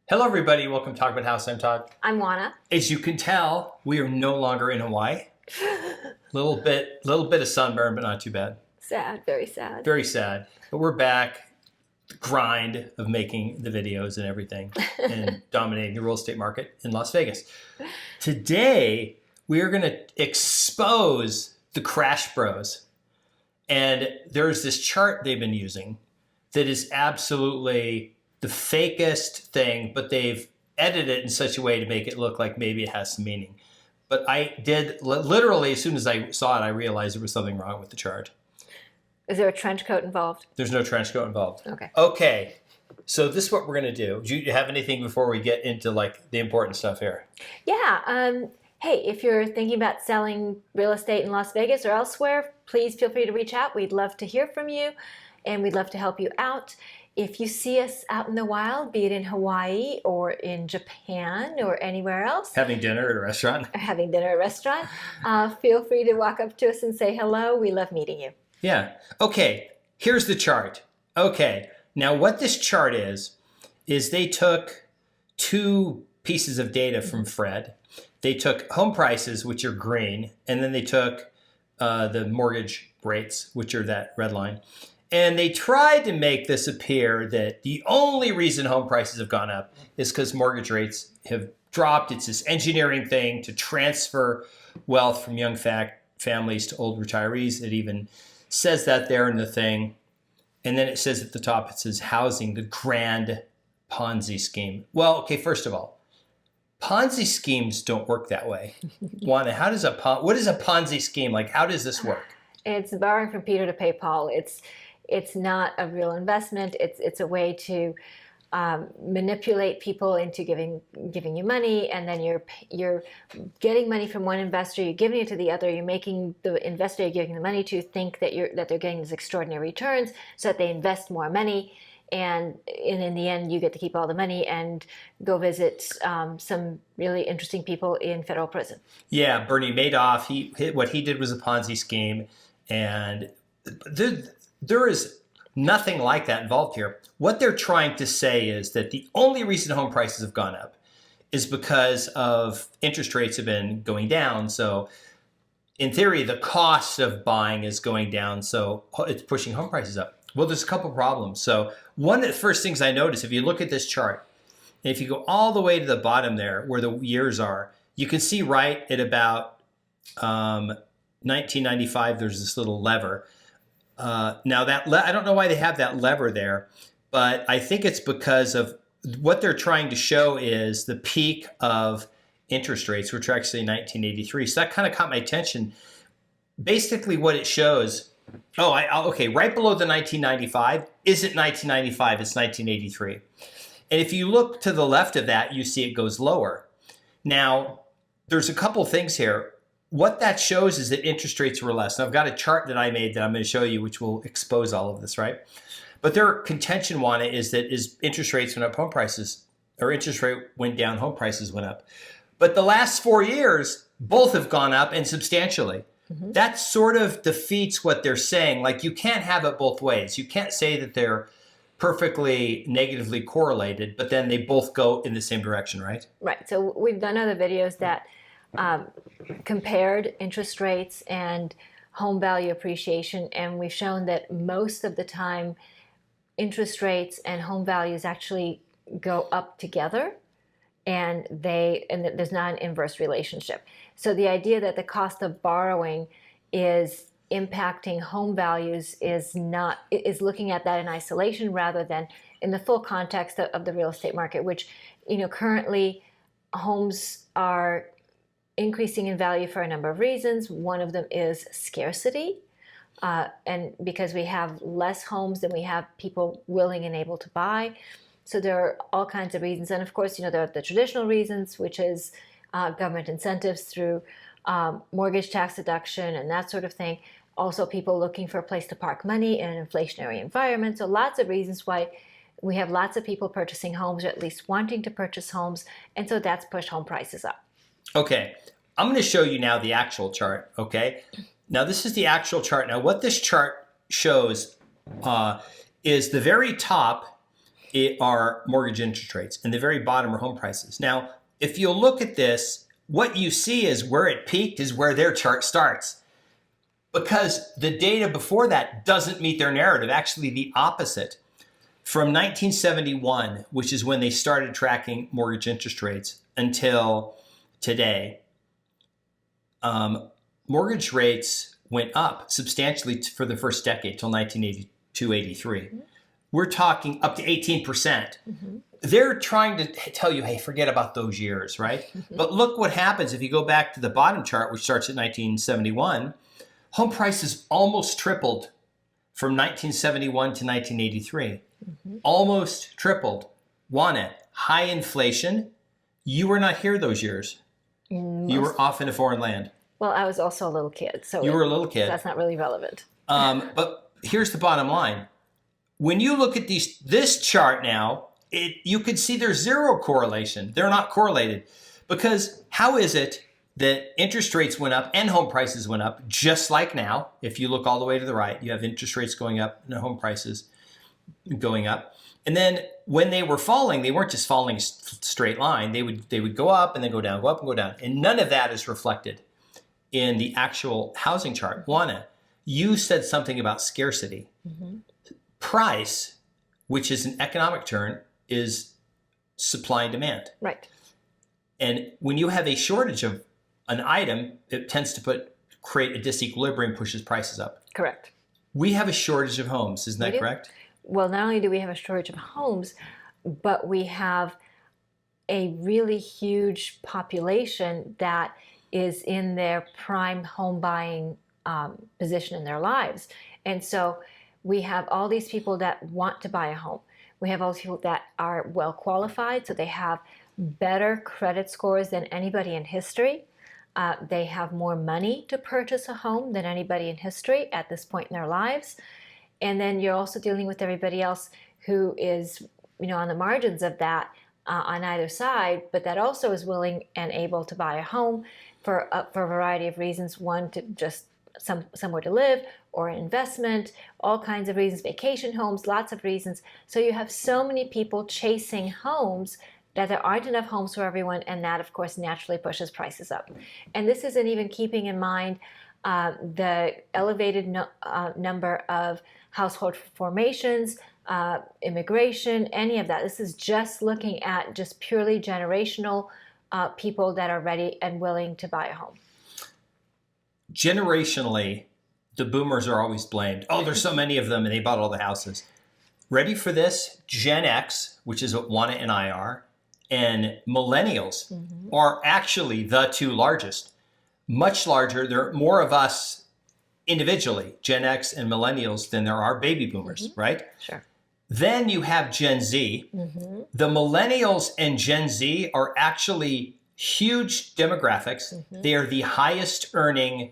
Hello, everybody. Welcome to Talk About House. I'm Todd. I'm Oana. As you can tell, we are no longer in Hawaii. Little bit of sunburn, but not too bad. Sad, very sad. Very sad. But we're back. The grind of making the videos and everything and dominating the real estate market in Las Vegas. Today, we are going to expose the Crash Bros. And there's this chart they've been using that is absolutely the fakest thing, but they've edited it in such a way to make it look like maybe it has some meaning. But I did, literally, as soon as I saw it, I realized there was something wrong with the chart. Is there a trench coat involved? There's no trench coat involved. Okay. Okay, so this is what we're going to do. Do you have anything before we get into like the important stuff here? Yeah. Hey, if you're thinking about selling real estate in Las Vegas or elsewhere, please feel free to reach out. We'd love to hear from you, and we'd love to help you out. If you see us out in the wild, be it in Hawaii or in Japan or anywhere else. Having dinner at a restaurant? Having dinner at a restaurant. Feel free to walk up to us and say hello. We love meeting you. Yeah. Okay, here's the chart. Okay, now what this chart is they took two pieces of data from Fred. They took home prices, which are green, and then they took the mortgage rates, which are that red line. And they tried to make this appear that the only reason home prices have gone up is because mortgage rates have dropped. It's this engineering thing to transfer wealth from young families to old retirees. It even says that there in the thing. And then it says at the top, it says housing, the grand Ponzi scheme. Well, okay, first of all, Ponzi schemes don't work that way. Oana, what is a Ponzi scheme? Like, how does this work? It's borrowing from Peter to pay Paul. It's not a real investment. It's a way to manipulate people into giving you money, and then you're getting money from one investor, you're giving it to the other, you're making the investor you're giving the money to think that they're getting these extraordinary returns, so that they invest more money, and in the end you get to keep all the money and go visit some really interesting people in federal prison. Yeah, Bernie Madoff. What he did was a Ponzi scheme, and there is nothing like that involved here. What they're trying to say is that the only reason home prices have gone up is because of interest rates have been going down. So in theory, the cost of buying is going down, so it's pushing home prices up. Well, there's a couple problems. So one of the first things I noticed, if you look at this chart, and if you go all the way to the bottom there where the years are, you can see right at about 1995, there's this little lever. Now I don't know why they have that lever there, but I think it's because of what they're trying to show is the peak of interest rates, which are actually 1983. So that kind of caught my attention. Basically what it shows, okay, right below the 1995 isn't 1995, it's 1983. And if you look to the left of that, you see it goes lower. Now, there's a couple things here. What that shows is that interest rates were less. Now, I've got a chart that I made that I'm going to show you, which will expose all of this, right? But their contention, Oana, is that as interest rates went up, home prices, or interest rate went down, home prices went up. But the last 4 years, both have gone up, and substantially. Mm-hmm. That sort of defeats what they're saying. Like, you can't have it both ways. You can't say that they're perfectly negatively correlated, but then they both go in the same direction, right? Right. So we've done other videos that compared interest rates and home value appreciation, and we've shown that most of the time interest rates and home values actually go up together, and there's not an inverse relationship. So the idea that the cost of borrowing is impacting home values is looking at that in isolation rather than in the full context of the real estate market, which, currently homes are increasing in value for a number of reasons. One of them is scarcity, and because we have less homes than we have people willing and able to buy. So there are all kinds of reasons. And of course, there are the traditional reasons, which is government incentives through mortgage tax deduction and that sort of thing. Also, people looking for a place to park money in an inflationary environment. So lots of reasons why we have lots of people purchasing homes, or at least wanting to purchase homes. And so that's pushed home prices up. Okay, I'm going to show you now the actual chart, okay? Now, this is the actual chart. Now, what this chart shows is the very top are mortgage interest rates, and the very bottom are home prices. Now, if you look at this, what you see is where it peaked is where their chart starts, because the data before that doesn't meet their narrative. Actually, the opposite. From 1971, which is when they started tracking mortgage interest rates, until today, mortgage rates went up substantially for the first decade till 1982, 83. Mm-hmm. We're talking up to 18%. Mm-hmm. They're trying to tell you, hey, forget about those years, right? Mm-hmm. But look what happens if you go back to the bottom chart, which starts at 1971. Home prices almost tripled from 1971 to 1983. Mm-hmm. Almost tripled. Oana, high inflation. You were not here those years. You were off in a foreign land. Well, I was also a little kid, so you were a little kid. That's not really relevant. But here's the bottom line: when you look at this chart now, you can see there's zero correlation. They're not correlated, because how is it that interest rates went up and home prices went up just like now? If you look all the way to the right, you have interest rates going up and home prices going up. And then when they were falling, they weren't just falling straight line. They would go up and then go down, go up and go down. And none of that is reflected in the actual housing chart. Oana, you said something about scarcity. Mm-hmm. Price, which is an economic term, is supply and demand. Right. And when you have a shortage of an item, it tends to create a disequilibrium, pushes prices up. Correct. We have a shortage of homes, isn't that correct? Well, not only do we have a shortage of homes, but we have a really huge population that is in their prime home buying position in their lives. And so we have all these people that want to buy a home. We have all these people that are well qualified, so they have better credit scores than anybody in history. They have more money to purchase a home than anybody in history at this point in their lives. And then you're also dealing with everybody else who is, on the margins of that on either side, but that also is willing and able to buy a home for a variety of reasons. One, to just somewhere to live, or an investment, all kinds of reasons, vacation homes, lots of reasons. So you have so many people chasing homes that there aren't enough homes for everyone, and that, of course, naturally pushes prices up. And this isn't even keeping in mind the elevated number of household formations, immigration, any of that. This is just looking at just purely generational people that are ready and willing to buy a home. Generationally, the boomers are always blamed. Oh, there's so many of them and they bought all the houses. Ready for this? Gen X, which is what Oana and I are, and millennials are actually the two largest. Much larger. There are more of us individually, Gen X and millennials, than there are baby boomers, right? Sure. Then you have Gen Z. The millennials and Gen Z are actually huge demographics. They are the highest earning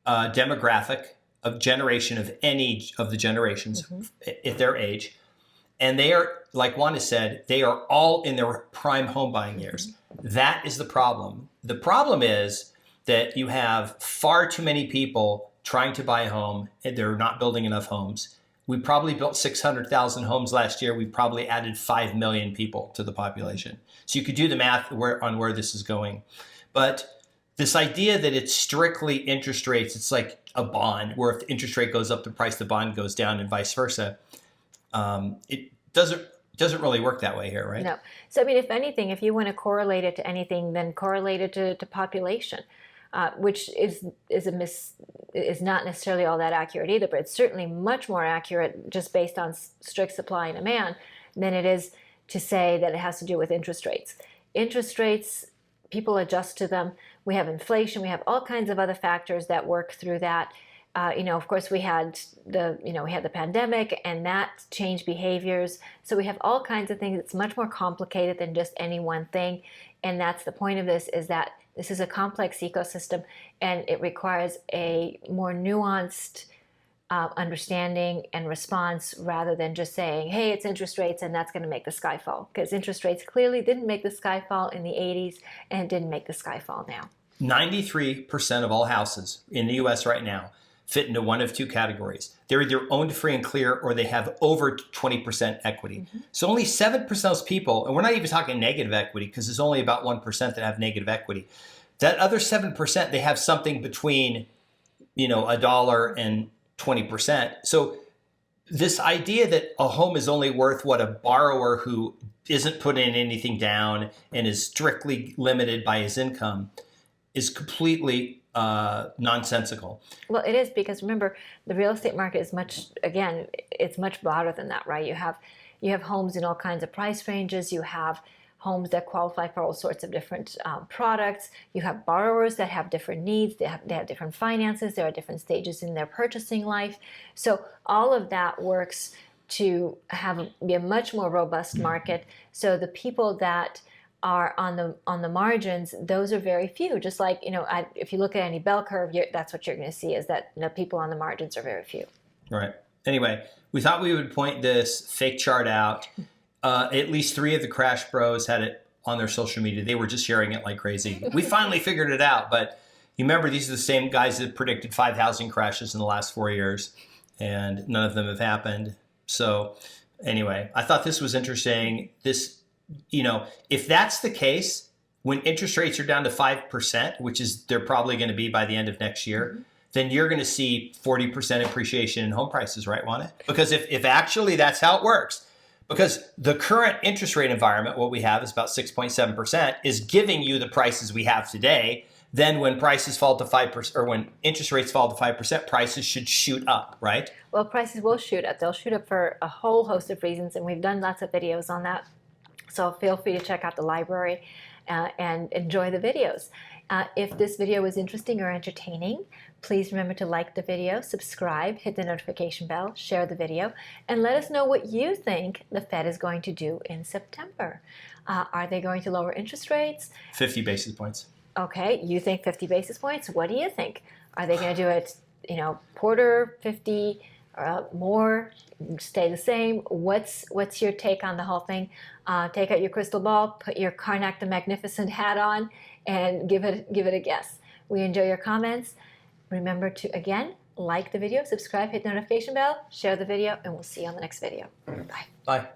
demographic of generation of any of the generations at their age. And they are, like Oana said, they are all in their prime home buying years. That is the problem. The problem is that you have far too many people trying to buy a home, and they're not building enough homes. We probably built 600,000 homes last year. We probably added 5 million people to the population. So you could do the math on where this is going. But this idea that it's strictly interest rates, it's like a bond, where if the interest rate goes up, the price of the bond goes down, and vice versa. It doesn't really work that way here, right? No. So, I mean, if anything, if you want to correlate it to anything, then correlate it to population, which is not necessarily all that accurate either, but it's certainly much more accurate just based on strict supply and demand than it is to say that it has to do with interest rates. Interest rates, people adjust to them. We have inflation. We have all kinds of other factors that work through that. Of course, we had the pandemic, and that changed behaviors. So we have all kinds of things. It's much more complicated than just any one thing. And that's the point of this, is that this is a complex ecosystem, and it requires a more nuanced understanding and response, rather than just saying, hey, it's interest rates and that's going to make the sky fall. Because interest rates clearly didn't make the sky fall in the 80s, and it didn't make the sky fall now. 93% of all houses in the U.S. right now fit into one of two categories. They're either owned free and clear or they have over 20% equity. So only 7% of those people, and we're not even talking negative equity because there's only about 1% that have negative equity. That other 7%, they have something between, $1 and 20%. So this idea that a home is only worth what a borrower who isn't putting anything down and is strictly limited by his income is completely nonsensical. Well, it is, because remember, the real estate market is it's much broader than that, right? You have homes in all kinds of price ranges. You have homes that qualify for all sorts of different products. You have borrowers that have different needs. They have different finances. There are different stages in their purchasing life. So all of that works to be a much more robust market. So the people that are on the margins, those are very few. Just like, if you look at any bell curve, that's what you're going to see, is that people on the margins are very few. Right. Anyway, we thought we would point this fake chart out. At least 3 of the Crash Bros had it on their social media. They were just sharing it like crazy. We finally figured it out, but you remember these are the same guys that predicted 5 housing crashes in the last 4 years, and none of them have happened. So anyway, I thought this was interesting. If that's the case, when interest rates are down to 5%, which is they're probably going to be by the end of next year, then you're going to see 40% appreciation in home prices, right, Oana? Because if actually that's how it works, because the current interest rate environment, what we have is about 6.7%, is giving you the prices we have today. Then when prices fall to 5%, or when interest rates fall to 5%, prices should shoot up, right? Well, prices will shoot up. They'll shoot up for a whole host of reasons, and we've done lots of videos on that. So feel free to check out the library and enjoy the videos. If this video was interesting or entertaining, please remember to like the video, subscribe, hit the notification bell, share the video, and let us know what you think the Fed is going to do in September. Are they going to lower interest rates? 50 basis points. Okay, you think 50 basis points? What do you think? Are they going to do it, quarter, 50, more, stay the same? What's your take on the whole thing? Take out your crystal ball, put your Karnak the Magnificent hat on, and give it a guess. We enjoy your comments. Remember to, again, like the video, subscribe, hit the notification bell, share the video, and we'll see you on the next video. Bye. Bye.